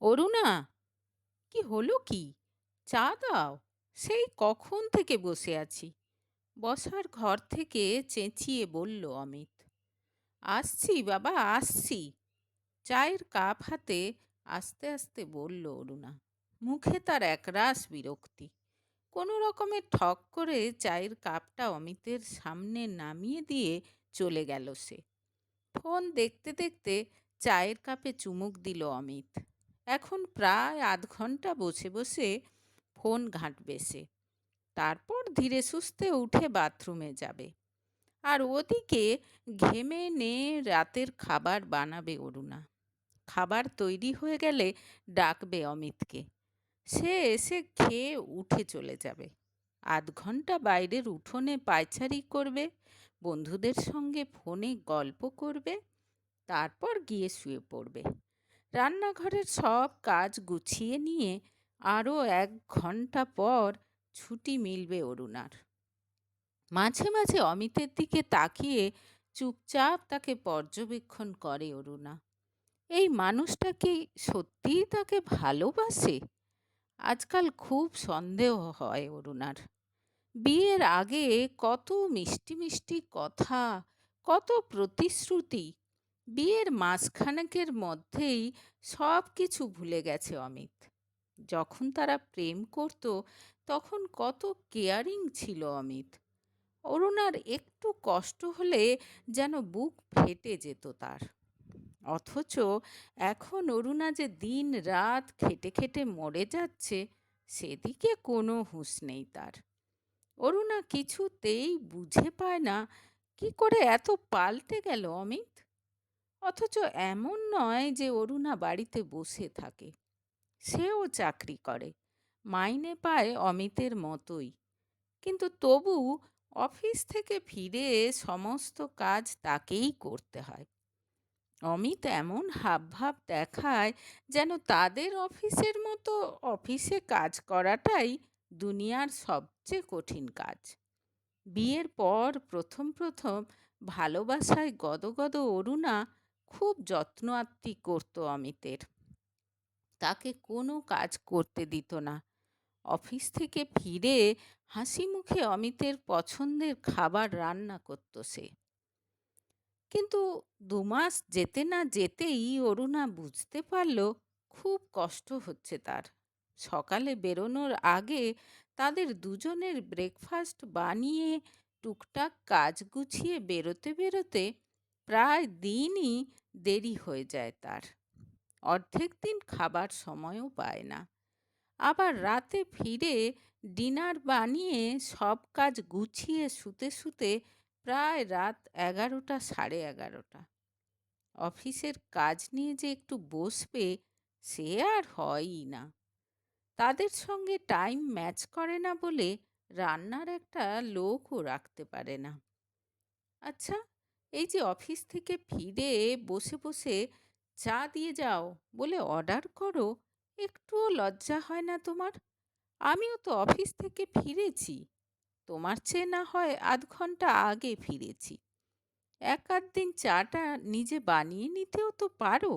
অরুণা, কি হলো কি? চা দাও। সেই কখন থেকে বসে আছি। বসার ঘর থেকে চেঁচিয়ে বলল অমিত। আসছি বাবা, আসছি। চায়ের কাপ হাতে আস্তে আস্তে বলল অরুণা। মুখে তার একরাশ বিরক্তি। কোনো রকমে ঠক করে চায়ের কাপটা অমিতের সামনে নামিয়ে দিয়ে চলে গেল সে। ফোন দেখতে দেখতে চায়ের কাপে চুমুক দিল অমিত। এখন প্রায় আধ ঘন্টা বসে বসে ফোন ঘাঁটবে সে। তারপর ধীরে সুস্থে উঠে বাথরুমে যাবে। আর ওদিকে ঘেমে নে রাতের খাবার বানাবে অরুণা। খাবার তৈরি হয়ে গেলে ডাকবে অমিতকে। সে এসে খেয়ে উঠে চলে যাবে। আধ ঘন্টা বাইরের উঠোনে পায়চারি করবে, বন্ধুদের সঙ্গে ফোনে গল্প করবে, তারপর গিয়ে শুয়ে পড়বে। রান্নাঘরের সব কাজ গুছিয়ে নিয়ে আরও 1 ঘন্টা পর ছুটি মিলবে অরুণার। মাঝে মাঝে অমিতের দিকে তাকিয়ে চুপচাপ তাকে পর্যবেক্ষণ করে অরুণা। এই মানুষটা কি সত্যিই তাকে ভালোবাসে? আজকাল খুব সন্দেহ হয় অরুণার। বিয়ের আগে কত মিষ্টি মিষ্টি কথা, কত প্রতিশ্রুতি। বিয়ের মাসখানেকের মধ্যেই সব কিছু ভুলে গেছে অমিত। যখন তারা প্রেম করত তখন কত কেয়ারিং ছিল অমিত। অরুণার একটু কষ্ট হলে যেন বুক ফেটে যেত তার। অথচ এখন অরুণা যে দিন রাত খেটে খেটে মরে যাচ্ছে, সেদিকে কোনো হুঁশ নেই তার। অরুণা কিছুতেই বুঝে পায় না কি করে এত পাল্টে গেল অমিত। অথচ এমন নয় যে অরুণা বাড়িতে বসে থাকে। সেও চাকরি করে, মাইনে পায় অমিতের মতোই। কিন্তু তবু অফিস থেকে ফিরে সমস্ত কাজ তাকেই করতে হয়। অমিত এমন হাবভাব দেখায় যেন তাদের অফিসের মতো অফিসে কাজ করাটাই দুনিয়ার সবচেয়ে কঠিন কাজ। বিয়ের পর প্রথম প্রথম ভালোবাসায় গদগদ অরুণা খুব যত্ন আত্তি করত অমিতের। তাকে কোনো কাজ করতে দিত না। অফিস থেকে ফিরে হাসি মুখে অমিতের পছন্দের খাবার রান্না করত সে। কিন্তু 2 মাস যেতে না যেতেই অরুণা বুঝতে পারল খুব কষ্ট হচ্ছে তার। সকালে বেরোনোর আগে তাদের দুজনের ব্রেকফাস্ট বানিয়ে টুকটাক কাজ গুছিয়ে বেরোতে বেরোতে প্রায় দিনই দেরি হয়ে যায় তার। অর্ধেক দিন খাবার সময়ও পায় না। আবার রাতে ফিরে ডিনার বানিয়ে সব কাজ গুছিয়ে শুতে শুতে প্রায় রাত 11টা, সাড়ে 11টা। অফিসের কাজ নিয়ে যে একটু বসবে, সে আর হয়ই না। তাদের সঙ্গে টাইম ম্যাচ করে না বলে রান্নার একটা লোকও রাখতে পারে না। আচ্ছা, এই যে অফিস থেকে ফিরে বসে বসে চা দিয়ে যাও বলে অর্ডার করো, একটুও লজ্জা হয় না তোমার? আমিও তো অফিস থেকে ফিরেছি, তোমার চেয়ে না হয় আধ ঘন্টা আগে ফিরেছি। এক আধ দিন চাটা নিজে বানিয়ে নিতেও তো পারো।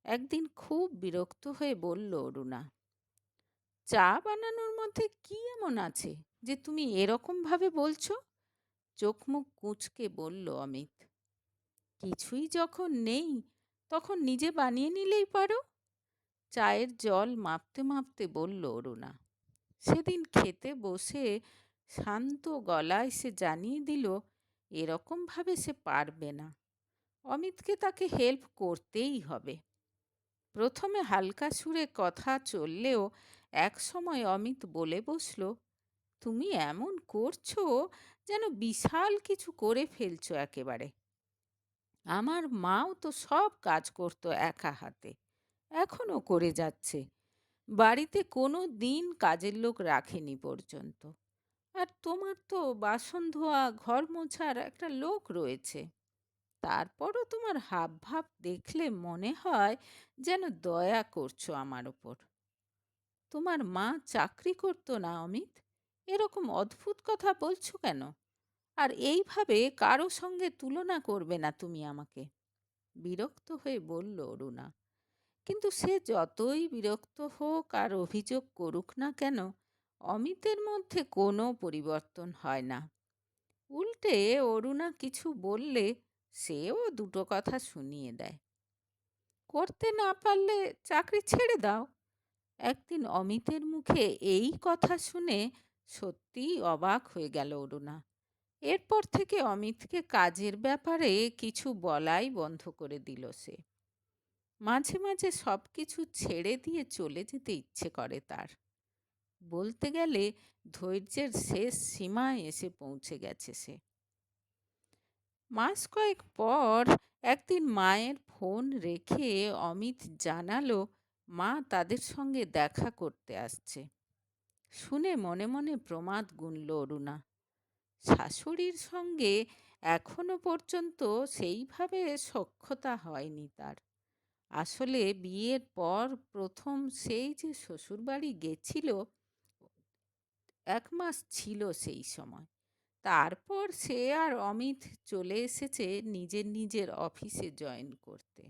একদিন খুব বিরক্ত হয়ে বলল অরুণা। চা বানানোর মধ্যে কি এমন আছে যে তুমি এরকম ভাবে বলছো? চোখ মুখ কুঁচকে বলল অমিত। কিছুই যখন নেই তখন নিজে বানিয়ে নিলেই পারো। চায়ের জল মাপতে মাপতে বলল অরুণা। সেদিন খেতে বসে শান্ত গলায় সে জানিয়ে দিল এরকম ভাবে সে পারবে না। অমিতকে তাকে হেল্প করতেই হবে। প্রথমে হালকা সুরে কথা চললেও একসময় অমিত বলে বসল, তুমি এমন করছো যেন বিশাল কিছু করে ফেলছো একেবারে। আমার মাও তো সব কাজ করতো একা হাতে, এখনো করে যাচ্ছে। বাড়িতে কোনো দিন কাজের লোক রাখেনি পর্যন্ত। আর তোমার তো বাসন ধোয়া, ঘর মোছার একটা লোক রয়েছে। তারপরও তোমার হাবভাব দেখলে মনে হয় যেন দয়া করছো আমার ওপর। তোমার মা চাকরি করতো না অমিত? এরকম অদ্ভুত কথা বলছো কেন? আর এইভাবে কারো সঙ্গে তুলনা করবে না তুমি আমাকে। বিরক্ত হয়ে বলল অরুণা। কিন্তু সে যতই বিরক্ত হোক আর অভিযোগ করুক না কেন, অমিতের মধ্যে কোনো পরিবর্তন হয় না। উল্টে অরুণা কিছু বললে সেও দুটো কথা শুনিয়ে দেয়। করতে না পারলে চাকরি ছেড়ে দাও। একদিন অমিতের মুখে এই কথা শুনে সত্যিই অবাক হয়ে গেল অরুণা। এরপর থেকে অমিতকে কাজের ব্যাপারে কিছু বলাই বন্ধ করে দিল সে। মাঝে মাঝে সবকিছু ছেড়ে দিয়ে চলে যেতে ইচ্ছে করে তার। বলতে গেলে ধৈর্যের শেষ সীমায় এসে পৌঁছে গেছে সে। মাস কয়েক পর একদিন মায়ের ফোন রেখে অমিত জানালো মা তাদের সঙ্গে দেখা করতে আসছে। শুনে মনে মনে প্রমাদ গুনল অরুণা। শাশুড়ির সঙ্গে এখনো পর্যন্ত সেইভাবে সখ্যতা হয়নি তার। আসলে বিয়ের পর প্রথম সেই যে শ্বশুরবাড়ি গেছিল, 1 মাস ছিল সেই সময়। তারপর সে আর অমিত চলে এসেছে নিজের নিজের অফিসে জয়েন করতে।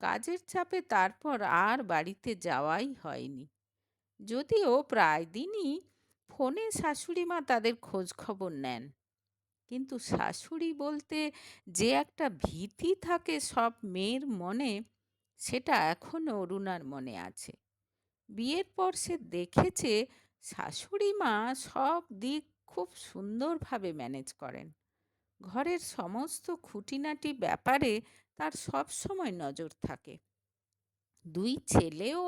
কাজের চাপে তারপর আর বাড়িতে যাওয়াই হয়নি। যদিও প্রায় দিনই ফোনে শাশুড়ি মা তাদের খোঁজ খবর নেন, কিন্তু শাশুড়ি বলতে যে একটা ভীতি থাকে সব মেয়ের মনে, সেটা এখনো অরুণার মনে আছে। বিয়ের পর সে দেখেছে শাশুড়ি মা সব দিক খুব সুন্দরভাবে ম্যানেজ করেন। ঘরের সমস্ত খুঁটিনাটি ব্যাপারে তার সব সময় নজর থাকে। 2 ছেলেও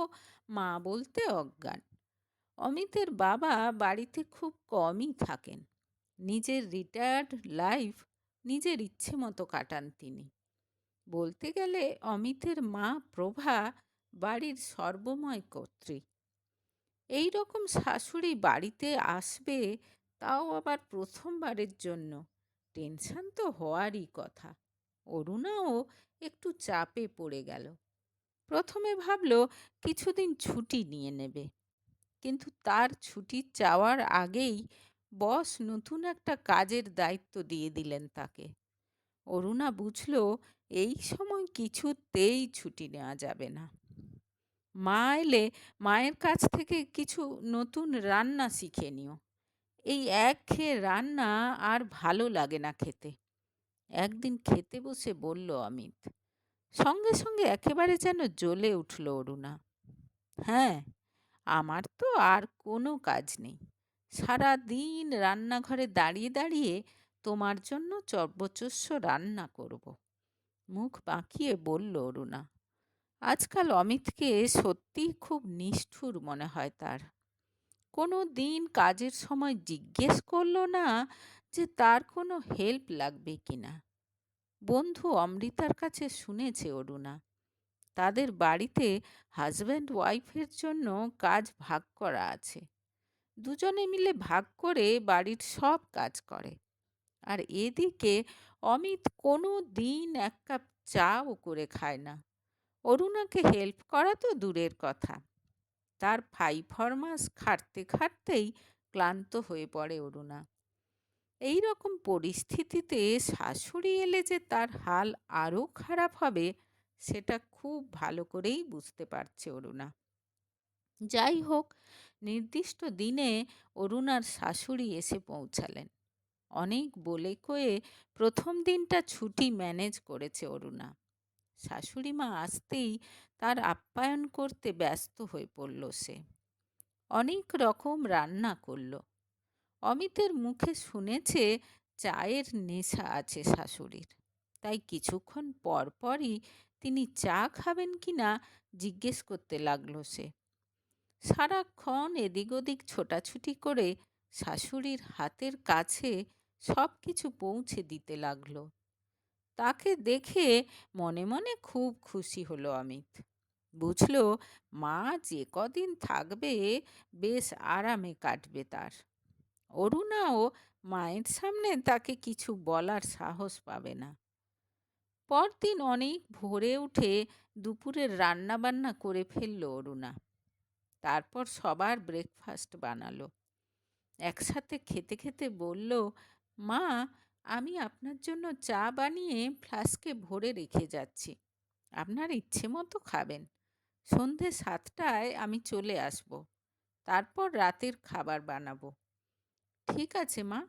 মা বলতে অজ্ঞান। অমিতের বাবা বাড়িতে খুব কমই থাকেন। নিজের রিটায়ার্ড লাইফ নিজের ইচ্ছে মতো কাটান তিনি। বলতে গেলে অমিতের মা প্রভা বাড়ির সর্বময় কর্ত্রী। এই রকম শাশুড়ি বাড়িতে আসবে, তাও আবার প্রথমবারের জন্য, টেনশন তো হওয়ারই কথা। অরুণাও একটু চাপে পড়ে গেল। প্রথমে ভাবল কিছুদিন ছুটি নিয়ে নেবে, কিন্তু তার ছুটি চাওয়ার আগেই বস নতুন একটা কাজের দায়িত্ব দিয়ে দিলেন তাকে। অরুণা বুঝল এই সময় কিছুতেই ছুটি নেওয়া যাবে না। মা এলে মায়ের কাছ থেকে কিছু নতুন রান্না শিখে নিও। এই একঘেয়ে রান্না আর ভালো লাগে না খেতে। একদিন খেতে বসে বলল অমিত। সঙ্গে সঙ্গে একেবারে যেন জ্বলে উঠল অরুণা। হ্যাঁ, আমার তো আর কোনো কাজ নেই। সারা দিন রান্নাঘরে দাঁড়িয়ে দাঁড়িয়ে তোমার জন্য সর্বোচ্চ রান্না করব। মুখ বাঁকিয়ে বলল অরুণা। আজকাল অমিতকে সত্যিই খুব নিষ্ঠুর মনে হয় তার। কোনো দিন কাজের সময় জিজ্ঞেস করলো না যে তার কোনো হেল্প লাগবে কিনা। বন্ধু অমৃতার কাছে শুনেছে অরুণা, তাদের বাড়িতে হাজব্যান্ড ওয়াইফের জন্য কাজ ভাগ করা আছে। দুজনে মিলে ভাগ করে বাড়ির সব কাজ করে। আর এদিকে অমিত কোনো দিন 1 কাপ চাও করে খায় না। অরুণাকে হেল্প করা তো দূরের কথা, তার ফাই-ফরমাস খাটতে খাটতেই ক্লান্ত হয়ে পড়ে অরুণা। এই রকম পরিস্থিতিতে শাশুড়ি এলে যে তার হাল আরও খারাপ হবে, সেটা খুব ভালো করেই বুঝতে পারছে অরুণা। যাই হোক, নির্দিষ্ট দিনে অরুণার শাশুড়ি এসে পৌঁছালেন। অনেক বলে কয়ে প্রথম দিনটা ছুটি ম্যানেজ করেছে অরুণা। শাশুড়ি মা আসতেই তার আপ্যায়ন করতে ব্যস্ত হয়ে পড়ল সে। অনেক রকম রান্না করল। অমিতের মুখে শুনেছে চায়ের নেশা আছে শাশুড়ির, তাই কিছুক্ষণ পর পরই তিনি চা খাবেন কিনা জিজ্ঞেস করতে লাগলো সে। সারাক্ষণ এদিক ওদিক ছোটাছুটি করে শাশুড়ির হাতের কাছে সব কিছু পৌঁছে দিতে লাগলো। তাকে দেখে মনে মনে খুব খুশি হলো অমিত। বুঝল মা যে কদিন থাকবে বেশ আরামে কাটবে তার। অরুণাও মায়ের সামনে তাকে কিছু বলার সাহস পাবে না। পরদিন অনেক ভোরে উঠে দুপুরের রান্না বান্না করে ফেলল অরুণা। তারপর সবার ব্রেকফাস্ট বানালো। একসাথে খেতে খেতে বলল, মা, আমি আপনার জন্য চা বানিয়ে ফ্লাস্কে ভরে রেখে যাচ্ছি, আপনার ইচ্ছে মতো খাবেন। সন্ধে 7টায় আমি চলে আসব। তারপর রাতের খাবার বানাবো। ঠিক আছে মা,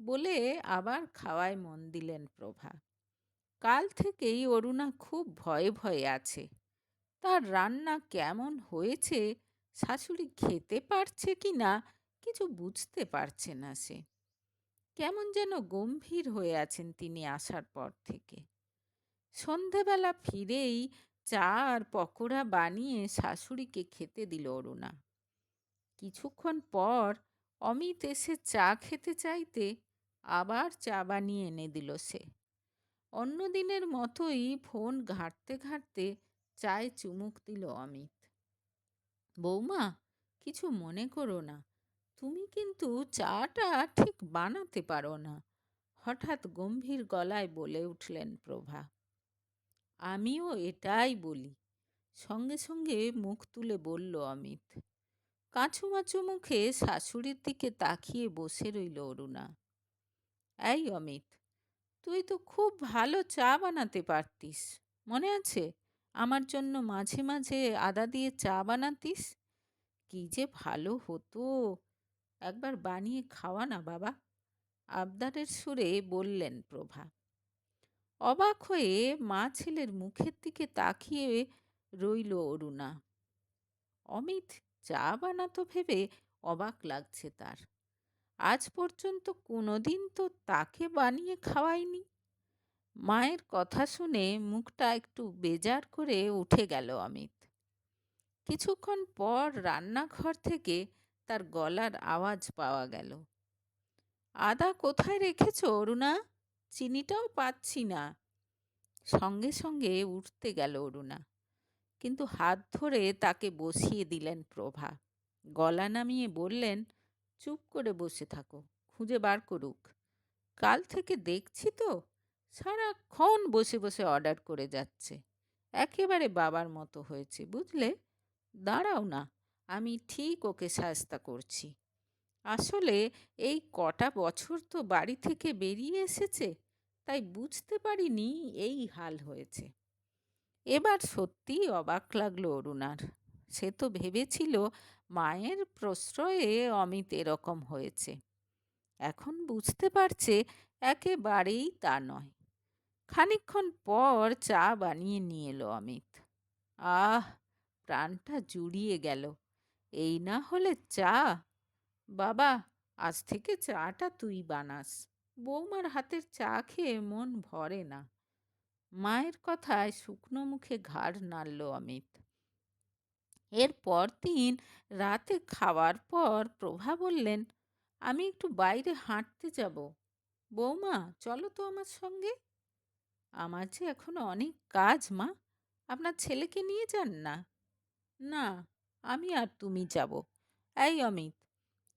বলে আবার খাওয়ায় মন দিলেন প্রভা। কাল থেকেই অরুণা খুব ভয়ে ভয়ে আছে। তার রান্না কেমন হয়েছে, শাশুড়ি খেতে পারছে কি না কিছু বুঝতে পারছে না সে। কেমন যেন গম্ভীর হয়ে আছেন তিনি আসার পর থেকে। সন্ধেবেলা ফিরেই চা আর পকোড়া বানিয়ে শাশুড়িকে খেতে দিল অরুণা। কিছুক্ষণ পর অমিত এসে চা খেতে চাইতে আবার চা বানিয়ে এনে দিল সে। অন্য দিনের মতোই ফোন ঘাঁটতে ঘাঁটতে চায়ে চুমুক দিল অমিত। বৌমা, কিছু মনে করো না, তুমি কিন্তু চাটা ঠিক বানাতে পারো না, হঠাৎ গম্ভীর গলায় বলে উঠলেন প্রভা। আমিও এটাই বলি, সঙ্গে সঙ্গে মুখ তুলে বলল অমিত। কাঁচুমাচু মুখে শাশুড়ির দিকে তাকিয়ে বসে রইল অরুণা। এই অমিত, তুই তো খুব ভালো চা বানাতে পারতিস, মনে আছে? আমার জন্য মাঝে মাঝে আদা দিয়ে চা বানাতিস, কি যে ভালো হতো। একবার বানিয়ে খাওয়া না বাবা, আবদারের সুরে বললেন প্রভা। অবাক হয়ে মা ছেলের মুখের দিকে তাকিয়ে রইল অরুণা। অমিত চা বানাতো ভেবে অবাক লাগছে তার। আজ পর্যন্ত কোনোদিন তো তাকে বানিয়ে খাওয়ায়নি। মায়ের কথা শুনে মুখটা একটু বেজার করে উঠে গেল অমিত। কিছুক্ষণ পর রান্নাঘর থেকে তার গলার আওয়াজ পাওয়া গেল। আদা কোথায় রেখেছ অরুণা? চিনিটাও পাচ্ছি না। সঙ্গে সঙ্গে উঠতে গেল অরুণা, কিন্তু হাত ধরে তাকে বসিয়ে দিলেন প্রভা। গলা নামিয়ে বললেন, চুপ করে বসে থাকো, খুঁজে বার করুক। কাল থেকে দেখছি তো সারাক্ষণ বসে বসে অর্ডার করে যাচ্ছে। একেবারে বাবার মতো হয়েছে বুঝলে। দাঁড়াও না, আমি ঠিক ওকে শায়েস্তা করছি। আসলে এই কটা বছর তো বাড়ি থেকে বেরিয়ে এসেছে, তাই বুঝতে পারিনি এই হাল হয়েছে। এবার সত্যিই অবাক লাগলো অরুণার। সে তো ভেবেছিল মায়ের প্রশ্রয়ে অমিত এরকম হয়েছে। এখন বুঝতে পারছে একেবারেই তা নয়। খানিকক্ষণ পর চা বানিয়ে নিয়ে এলো অমিত। আহ, প্রাণটা জুড়িয়ে গেল। এই না হলে চা! বাবা, আজ থেকে চাটা তুই বানাস। বৌমার হাতের চা খেয়ে মন ভরে না। মায়ের কথায় শুকনো মুখে ঘাড় নাড়ল অমিত। এর পরদিন রাতে খাওয়ার পর প্রভা বললেন, আমি একটু বাইরে হাঁটতে যাব। বৌমা, চলো তো আমার সঙ্গে। আমার যে এখনো অনেক কাজ মা, আপনার ছেলেকে নিয়ে যান না। না, আমি আর তুমি যাব। এই অমিত,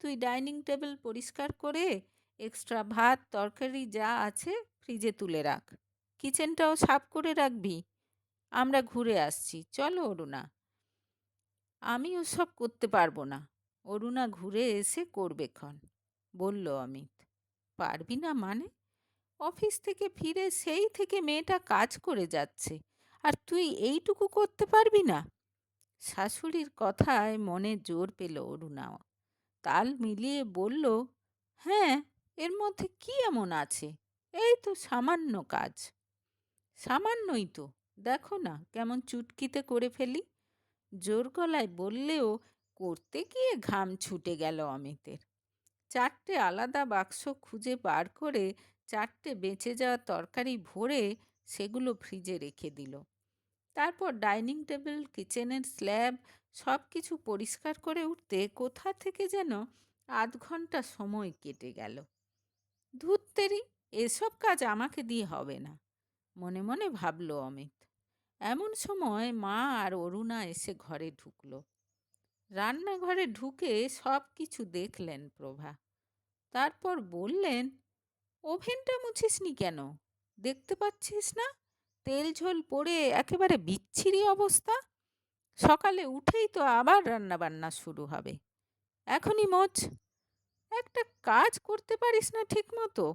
তুই ডাইনিং টেবিল পরিষ্কার করে এক্সট্রা ভাত তরকারি যা আছে ফ্রিজে তুলে রাখ। কিচেনটাও সাফ করে রাখবি। আমরা ঘুরে আসছি, চলো অরুণা। আমি ওসব করতে পারবো না, অরুণা ঘুরে এসে করবে ক্ষণ, বলল অমিত। পারবি না মানে? অফিস থেকে ফিরে সেই থেকে মেয়েটা কাজ করে যাচ্ছে, আর তুই এইটুকু করতে পারবি না? শাশুড়ির কথায় মনে জোর পেল অরুণাও। তাল মিলিয়ে বলল, হ্যাঁ, এর মধ্যে কি এমন আছে? এই তো সামান্য কাজ। সামান্যই তো, দেখো না কেমন চুটকিতে করে ফেলি। জোর গলায় বললেও করতে গিয়ে ঘাম ছুটে গেল অমিতের। 4টে আলাদা বাক্স খুঁজে বার করে 4টে বেঁচে যাওয়া তরকারি ভরে সেগুলো ফ্রিজে রেখে দিল। তারপর ডাইনিং টেবিল, কিচেনের স্ল্যাব সব কিছু পরিষ্কার করে উঠতে কোথা থেকে যেন আধ ঘন্টা সময় কেটে গেল। ধুত্তেরি, এসব কাজ আমাকে দিয়ে হবে না, মনে মনে ভাবল অমিত। এমন সময় মা আর অরুণা এসে ঘরে ঢুকলো। রান্নাঘরে ঢুকে সব কিছু দেখলেন প্রভা। তারপর বললেন, ওভেনটা মুছিসনি কেন? দেখতে পাচ্ছিস না তেল ঝোল পড়ে একেবারে বিচ্ছিরি অবস্থা। সকালে উঠেই তো আবার রান্না বান্না শুরু হবে। এখনই মোচ। একটা কাজ করতে পারিস না ঠিক মতো?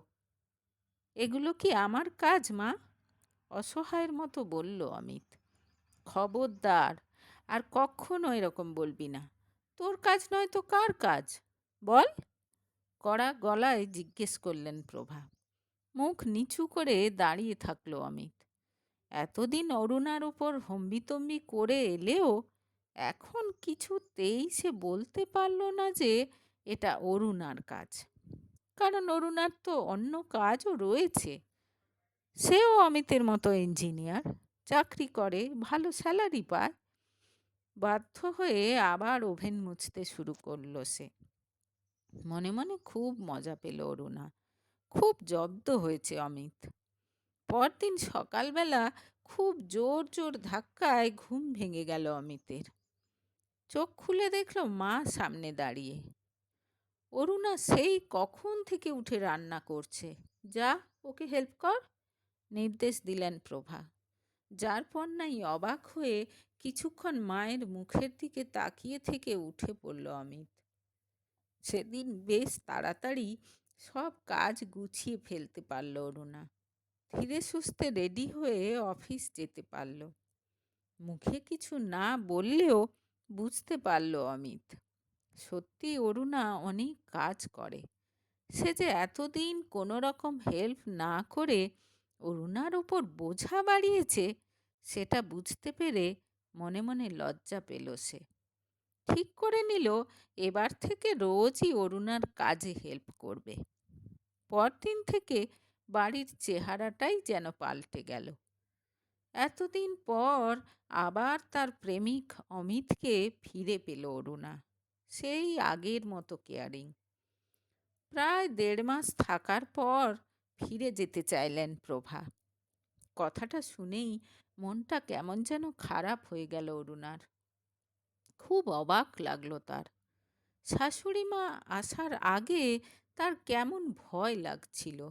এগুলো কি আমার কাজ মা? অসহায়ের মতো বলল অমিত। খবরদার, আর কখনো এরকম বলবি না। তোর কাজ নয় তো কার কাজ? বল। কড়া গলায় জিজ্ঞেস করলেন প্রভা। মুখ নিচু করে দাঁড়িয়ে থাকলো অমিত। এতদিন অরুণার উপর হম্বিতম্বি করে এলেও এখন কিছুতেই সে বলতে পারল না যে এটা অরুণার কাজ। কারণ অরুণার তো অন্য কাজও রয়েছে। সেও অমিতের মতো ইঞ্জিনিয়ার, চাকরি করে, ভালো স্যালারি পায়। বাধ্য হয়ে আবার ওভেন মুছতে শুরু করলো সে। মনে মনে খুব মজা পেল অরুণা। খুব জব্দ হয়েছে অমিত। পরদিন সকালবেলা খুব জোর জোর ধাক্কায় ঘুম ভেঙে গেল অমিতের। চোখ খুলে দেখল মা সামনে দাঁড়িয়ে। অরুণা সেই কখন থেকে উঠে রান্না করছে। যা, ওকে হেল্প কর, নির্দেশ দিলেন প্রভা। যার পর নাই অবাক হয়ে কিছুক্ষণ মায়ের মুখের দিকে তাকিয়ে থেকে উঠে পড়ল অমিত। সেদিন বেশ তাড়াতাড়ি সব কাজ গুছিয়ে ফেলতে পারল অরুণা। ধীরে সুস্থে রেডি হয়ে অফিস যেতে পারল। মুখে কিছু না বললেও বুঝতে পারল অমিত, সত্যি অরুণা অনেক কাজ করে। সে যে এতদিন কোনো রকম হেল্প না করে অরুণার ওপর বোঝা বাড়িয়েছে, সেটা বুঝতে পেরে মনে মনে লজ্জা পেল সে। ঠিক করে নিল এবার থেকে রোজই অরুণার কাজে হেল্প করবে। পরদিন থেকে বাড়ির চেহারাটাই যেন পাল্টে গেল। এতদিন পর আবার তার প্রেমিক অমিতকে ফিরে পেল অরুণা, সেই আগের মতো কেয়ারিং। প্রায় ১.৫ মাস থাকার পর ফিরে যেতে চাইলেন প্রভা। কথাটা শুনেই মনটা কেমন যেন খারাপ হয়ে গেল অরুণার। খুব অবাক লাগলো তার। শাশুড়ি মা আসার আগে তার কেমন ভয় লাগছিল।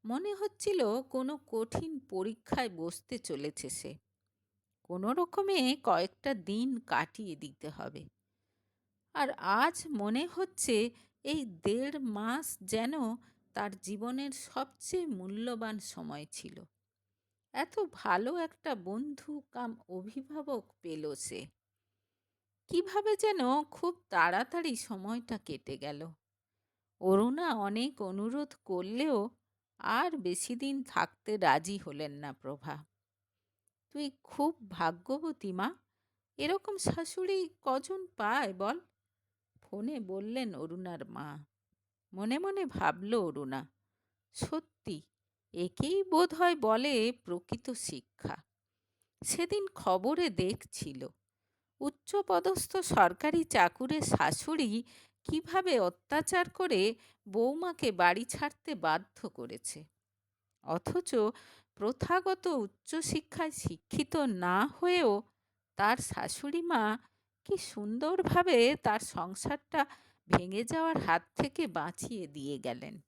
মনে হচ্ছিল কোনো কঠিন পরীক্ষায় বসতে চলেছে সে। কোনো রকমে কয়েকটা দিন কাটিয়ে দিতে হবে। আর আজ মনে হচ্ছে এই ১.৫ মাস যেন তার জীবনের সবচেয়ে মূল্যবান সময় ছিল। এত ভালো একটা বন্ধু কাম অভিভাবক পেল সে। কিভাবে যেন খুব তাড়াতাড়ি সময়টা কেটে গেল। অরুণা অনেক অনুরোধ করলেও আর বেশি দিন থাকতে রাজি হলেন না প্রভা। তুই খুব ভাগ্যবতী মা, এরকম শাশুড়ি কজন পায় বল? ফোনে বললেন অরুণার মা। মনে মনে ভাবল অরুণা, সত্যি একেই বোধহয় বলে প্রকৃত শিক্ষা। সেদিন খবরে দেখছিল উচ্চপদস্থ সরকারি চাকুরে শাশুড়ি কিভাবে অত্যাচার করে বৌমাকে বাড়ি ছাড়তে বাধ্য করেছে। অথচ প্রথাগত উচ্চশিক্ষায় শিক্ষিত না হয়েও তার শাশুড়ি মা কি সুন্দরভাবে তার সংসারটা ভেঙে যাওয়ার হাত থেকে বাঁচিয়ে দিয়ে গেলেন।